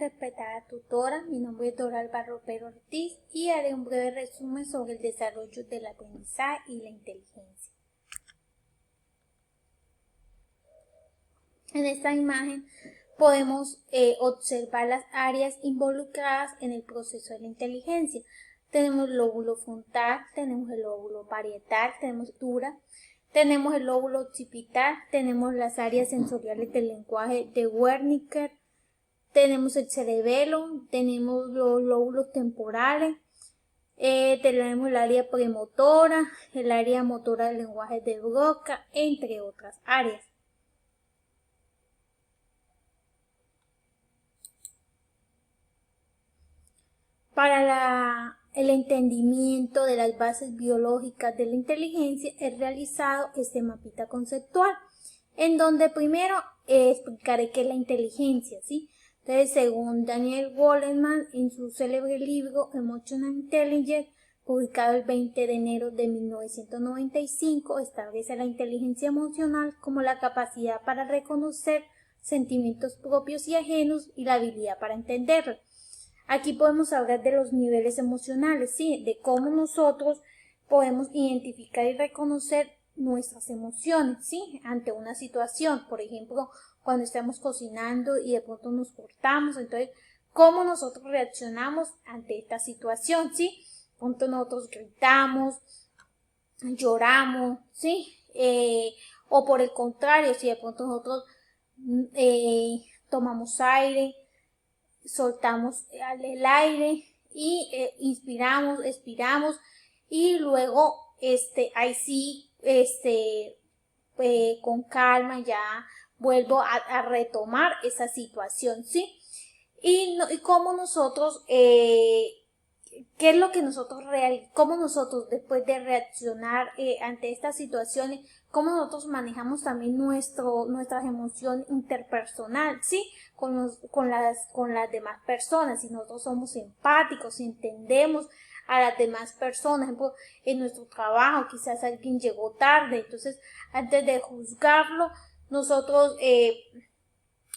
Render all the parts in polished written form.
respetada tutora, mi nombre es Dora Alvaro Pero Ortiz y haré un breve resumen sobre el desarrollo del aprendizaje y la inteligencia. En esta imagen podemos observar las áreas involucradas en el proceso de la inteligencia. Tenemos el lóbulo frontal, tenemos el lóbulo parietal, tenemos dura, tenemos el lóbulo occipital, tenemos las áreas sensoriales del lenguaje de Wernicke, tenemos el cerebelo, tenemos los lóbulos temporales, tenemos el área premotora, el área motora del lenguaje de Broca, entre otras áreas. Para el entendimiento de las bases biológicas de la inteligencia es realizado este mapita conceptual, en donde primero explicaré qué es la inteligencia, ¿sí? Entonces, según Daniel Goleman, en su célebre libro Emotional Intelligence, publicado el 20 de enero de 1995, establece la inteligencia emocional como la capacidad para reconocer sentimientos propios y ajenos y la habilidad para entenderlos. Aquí podemos hablar de los niveles emocionales, ¿sí? De cómo nosotros podemos identificar y reconocer nuestras emociones, ¿sí? Ante una situación, por ejemplo, cuando estamos cocinando y de pronto nos cortamos, entonces, ¿cómo nosotros reaccionamos ante esta situación, ¿sí? De pronto nosotros gritamos, lloramos, ¿sí? O por el contrario, si de pronto nosotros tomamos aire, soltamos el aire y inspiramos, expiramos y luego ahí sí con calma ya vuelvo a retomar esa situación, ¿sí? Y cómo nosotros qué es lo que cómo nosotros después de reaccionar ante estas situaciones, cómo nosotros manejamos también nuestras emociones interpersonal, ¿sí? Con las demás personas, si nosotros somos empáticos, si entendemos a las demás personas, por ejemplo, en nuestro trabajo, quizás alguien llegó tarde, entonces antes de juzgarlo, nosotros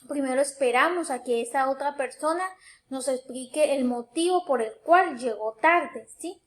primero esperamos a que esa otra persona nos explique el motivo por el cual llegó tarde, ¿sí?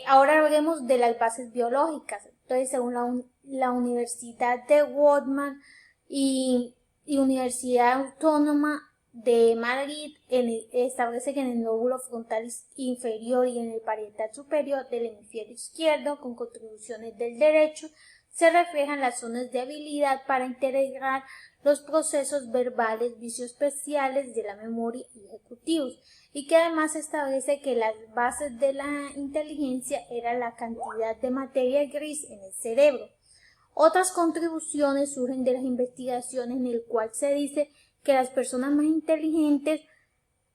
Ahora hablaremos de las bases biológicas. Entonces, según la Universidad de Woodman y Universidad Autónoma de Madrid, establece que en el lóbulo frontal inferior y en el parietal superior del hemisferio izquierdo, con contribuciones del derecho, se reflejan las zonas de habilidad para integrar los procesos verbales visoespaciales de la memoria y ejecutivos, y que además establece que las bases de la inteligencia era la cantidad de materia gris en el cerebro. Otras contribuciones surgen de las investigaciones en el cual se dice que las personas más inteligentes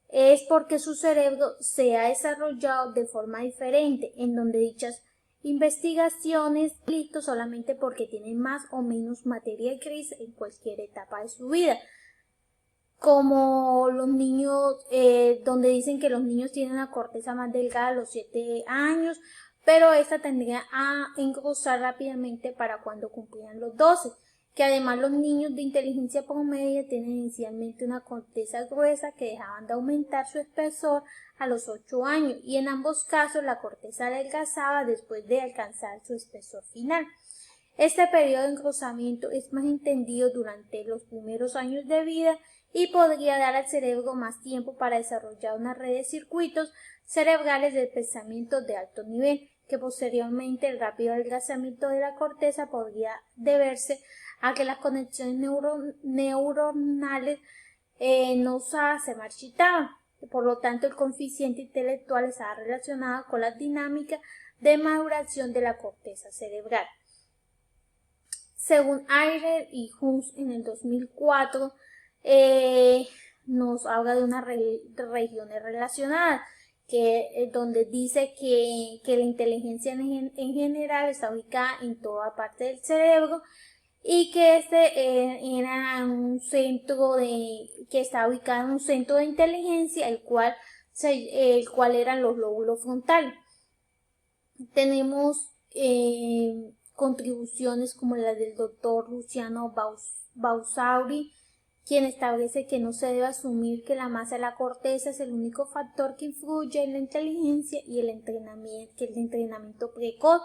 es porque su cerebro se ha desarrollado de forma diferente, en donde dichas investigaciones solamente porque tienen más o menos materia gris en cualquier etapa de su vida. Como los niños, donde dicen que los niños tienen la corteza más delgada a los 7 años, pero esta tendría a engrosar rápidamente para cuando cumplían los 12. Que además los niños de inteligencia promedio tienen inicialmente una corteza gruesa que dejaban de aumentar su espesor a los 8 años y en ambos casos la corteza adelgazaba después de alcanzar su espesor final. Este periodo de engrosamiento es más entendido durante los primeros años de vida y podría dar al cerebro más tiempo para desarrollar una red de circuitos cerebrales de pensamiento de alto nivel, que posteriormente el rápido adelgazamiento de la corteza podría deberse a que las conexiones neuronales no se marchitaban. Por lo tanto, el coeficiente intelectual estaba relacionado con la dinámica de maduración de la corteza cerebral. Según Ayrer y Hunt en el 2004, nos habla de unas regiones relacionadas, donde dice que la inteligencia en general está ubicada en toda parte del cerebro y que era un centro que está ubicado en un centro de inteligencia, el cual eran los lóbulos frontales. Tenemos contribuciones como la del doctor Luciano Bausauri, quien establece que no se debe asumir que la masa de la corteza es el único factor que influye en la inteligencia y el entrenamiento, que el entrenamiento precoz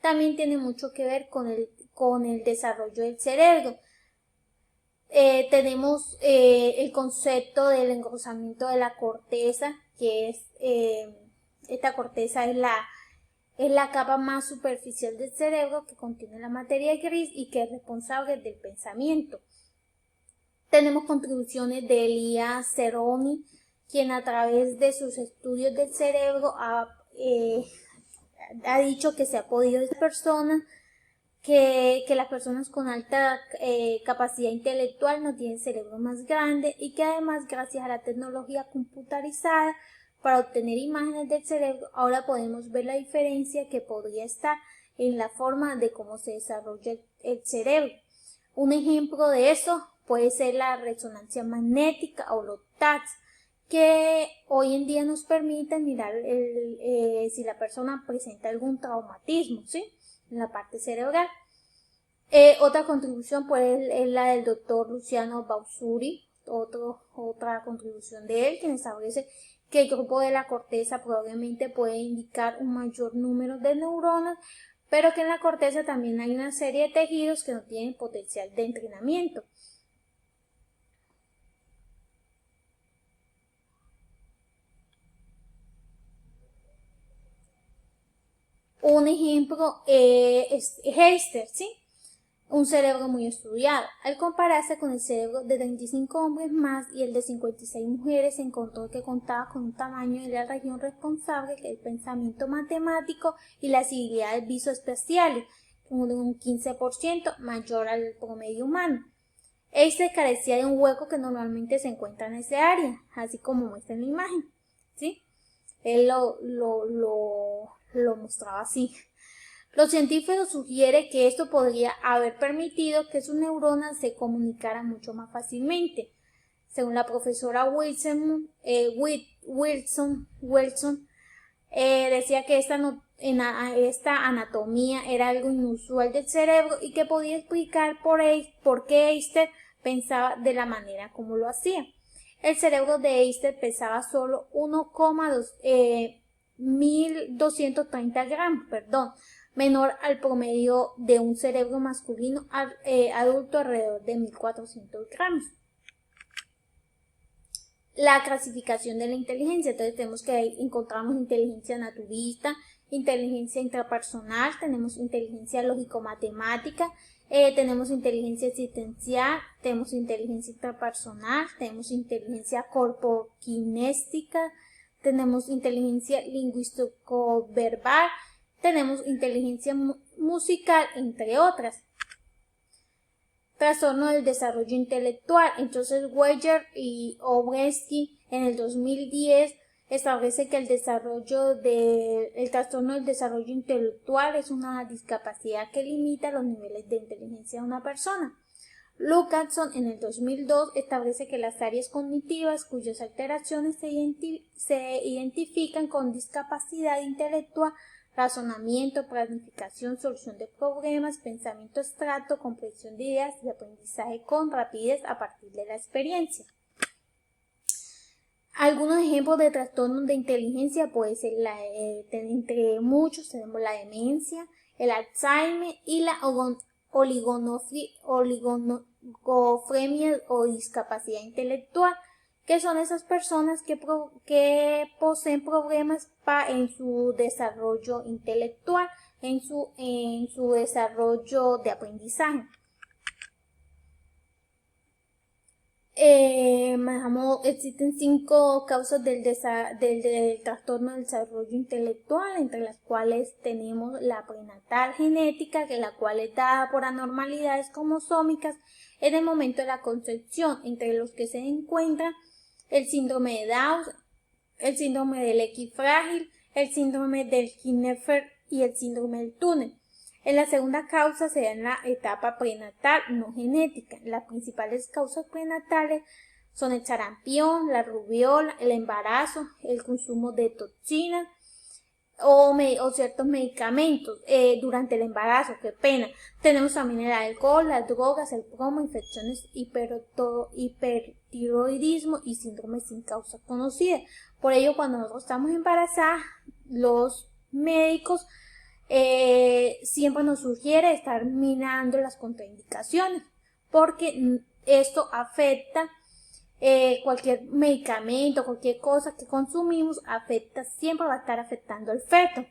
también tiene mucho que ver con el desarrollo del cerebro. Tenemos el concepto del engrosamiento de la corteza, que es esta corteza es la capa más superficial del cerebro que contiene la materia gris y que es responsable del pensamiento. Tenemos contribuciones de Elia Cerroni, quien a través de sus estudios del cerebro ha dicho que se ha podido ver que las personas con alta capacidad intelectual no tienen cerebro más grande y que además gracias a la tecnología computarizada para obtener imágenes del cerebro ahora podemos ver la diferencia que podría estar en la forma de cómo se desarrolla el cerebro. Un ejemplo de eso puede ser la resonancia magnética o los TACs, que hoy en día nos permiten mirar si la persona presenta algún traumatismo, ¿sí?, en la parte cerebral. Otra contribución pues es la del doctor Luciano Bausuri, otra contribución de él, quien establece que el grupo de la corteza probablemente puede indicar un mayor número de neuronas, pero que en la corteza también hay una serie de tejidos que no tienen potencial de entrenamiento. Un ejemplo es Heister, ¿sí?, un cerebro muy estudiado. Al compararse con el cerebro de 35 hombres más y el de 56 mujeres, se encontró que contaba con un tamaño de la región responsable del pensamiento matemático y las habilidades visoespaciales, de un 15% mayor al promedio humano. Este carecía de un hueco que normalmente se encuentra en ese área, así como muestra en la imagen, ¿sí? Él lo mostraba así. Los científicos sugieren que esto podría haber permitido que sus neuronas se comunicaran mucho más fácilmente. Según la profesora Wilson, decía que esta anatomía era algo inusual del cerebro y que podía explicar por qué Eister pensaba de la manera como lo hacía. El cerebro de Eister pesaba solo 1,1230 gramos, menor al promedio de un cerebro masculino adulto alrededor de 1,400 gramos. La clasificación de la inteligencia, entonces tenemos que encontramos inteligencia naturista, inteligencia intrapersonal, tenemos inteligencia lógico-matemática, tenemos inteligencia existencial, tenemos inteligencia intrapersonal, tenemos inteligencia corpokinéstica, tenemos inteligencia lingüístico-verbal, tenemos inteligencia musical, entre otras. Trastorno del desarrollo intelectual. Entonces Weyer y Obrensky en el 2010 establece que el trastorno del desarrollo intelectual es una discapacidad que limita los niveles de inteligencia de una persona. Lucassen en el 2002 establece que las áreas cognitivas cuyas alteraciones se identifican con discapacidad intelectual, razonamiento, planificación, solución de problemas, pensamiento abstracto, comprensión de ideas y aprendizaje con rapidez a partir de la experiencia. Algunos ejemplos de trastornos de inteligencia puede ser entre muchos tenemos la demencia, el Alzheimer y la oligofrenia o discapacidad intelectual, que son esas personas que poseen problemas en su desarrollo intelectual, en su desarrollo de aprendizaje. Existen 5 causas del trastorno del desarrollo intelectual, entre las cuales tenemos la prenatal genética, que la cual es dada por anormalidades cromosómicas en el momento de la concepción, entre los que se encuentran el síndrome de Down, el síndrome del X frágil, el síndrome del Klinefelter y el síndrome del túnel. En la segunda causa se da en la etapa prenatal no genética. Las principales causas prenatales son el sarampión, la rubiola, el embarazo, el consumo de toxinas o ciertos medicamentos durante el embarazo, qué pena. Tenemos también el alcohol, las drogas, el plomo, infecciones, hipertiroidismo y síndrome sin causa conocida. Por ello, cuando nosotros estamos embarazadas, los médicos siempre nos sugiere estar mirando las contraindicaciones, porque esto afecta cualquier medicamento, cualquier cosa que consumimos, siempre va a estar afectando al feto.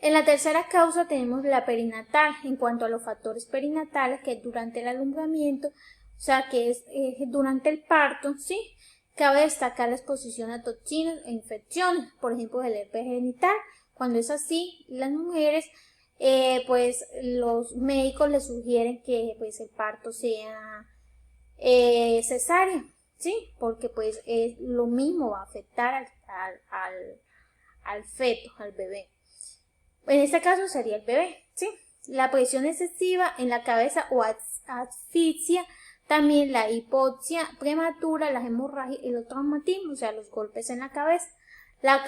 En la tercera causa tenemos la perinatal. En cuanto a los factores perinatales, que es durante el alumbramiento, o sea, que es durante el parto, ¿sí? Cabe destacar la exposición a toxinas e infecciones, por ejemplo, el herpes genital. Cuando es así, las mujeres, pues los médicos les sugieren que pues el parto sea cesárea, ¿sí? Porque pues lo mismo va a afectar al feto, al bebé. En este caso sería el bebé, ¿sí? La presión excesiva en la cabeza o asfixia, también la hipoxia prematura, las hemorragias y los traumatismos, o sea, los golpes en la cabeza. La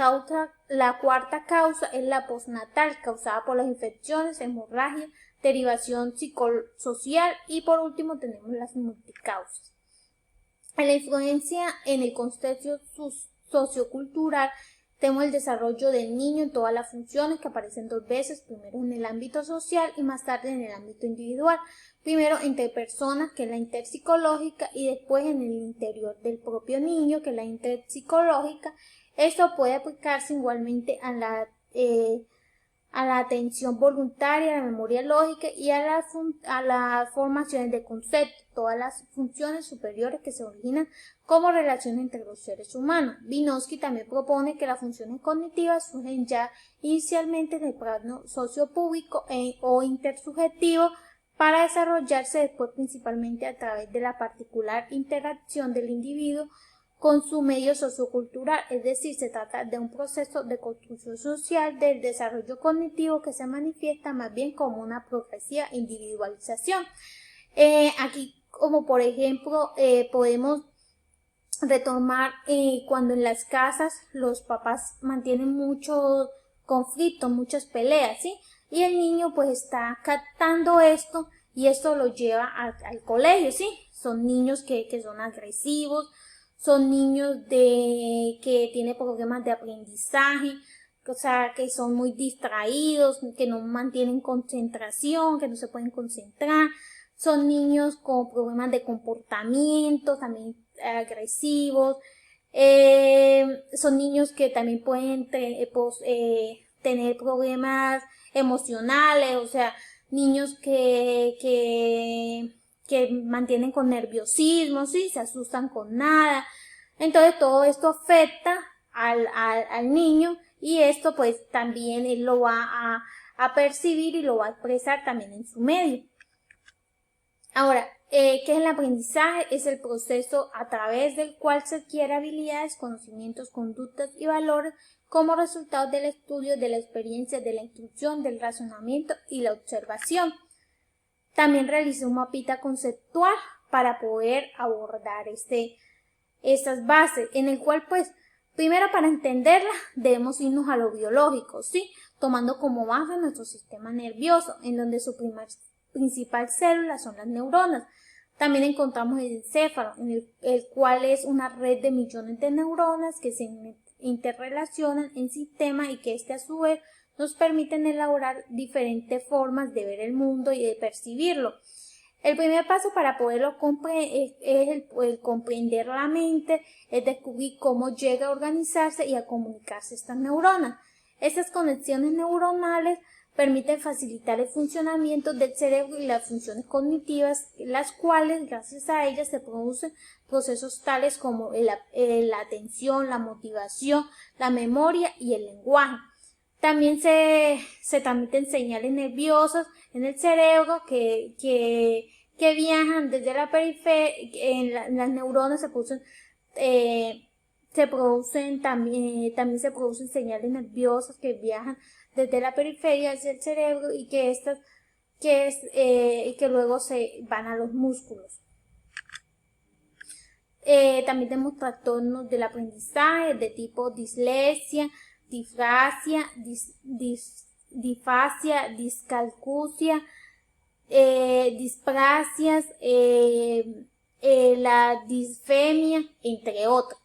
cuarta causa es la postnatal, causada por las infecciones, hemorragia, derivación psicosocial, y por último tenemos las multicausas. La influencia en el contexto sociocultural, tenemos el desarrollo del niño en todas las funciones, que aparecen dos veces, primero en el ámbito social y más tarde en el ámbito individual. Primero entre personas, que es la interpsicológica, y después en el interior del propio niño, que es la interpsicológica. Esto puede aplicarse igualmente a la atención voluntaria, a la memoria lógica y a las formaciones de concepto, todas las funciones superiores que se originan como relaciones entre los seres humanos. Vygotsky también propone que las funciones cognitivas surgen ya inicialmente en el plano sociopúblico o intersubjetivo, para desarrollarse después principalmente a través de la particular interacción del individuo con su medio sociocultural, es decir, se trata de un proceso de construcción social del desarrollo cognitivo que se manifiesta más bien como una progresiva individualización. Aquí, como por ejemplo, podemos retomar cuando en las casas los papás mantienen muchos conflictos, muchas peleas, ¿sí? Y el niño pues está captando esto y esto lo lleva al colegio, ¿sí? Son niños que son agresivos, son niños que tienen problemas de aprendizaje, o sea, que son muy distraídos, que no mantienen concentración, que no se pueden concentrar. Son niños con problemas de comportamiento, también agresivos. Son niños que también pueden tener problemas emocionales, o sea, niños que mantienen con nerviosismo, ¿sí? Se asustan con nada. Entonces todo esto afecta al niño, y esto pues también él lo va a percibir y lo va a expresar también en su medio. Ahora, ¿qué es el aprendizaje? Es el proceso a través del cual se adquiere habilidades, conocimientos, conductas y valores como resultado del estudio, de la experiencia, de la instrucción, del razonamiento y la observación. También realicé un mapita conceptual para poder abordar estas bases, en el cual pues primero, para entenderla debemos irnos a lo biológico, ¿sí? Tomando como base nuestro sistema nervioso, en donde su principal célula son las neuronas. También encontramos el encéfalo, en el cual es una red de millones de neuronas que se interrelacionan en sistemas, y que a su vez nos permiten elaborar diferentes formas de ver el mundo y de percibirlo. El primer paso para poderlo comprender es el comprender la mente, es descubrir cómo llega a organizarse y a comunicarse estas neuronas. Estas conexiones neuronales permiten facilitar el funcionamiento del cerebro y las funciones cognitivas, las cuales, gracias a ellas, se producen procesos tales como la atención, la motivación, la memoria y el lenguaje. También se transmiten señales nerviosas en el cerebro que viajan desde la periferia. En las neuronas también se producen señales nerviosas que viajan desde la periferia hacia el cerebro, y que luego se van a los músculos. También tenemos trastornos del aprendizaje de tipo dislexia, disfasia, discalculia, displasias, la disfemia, entre otras.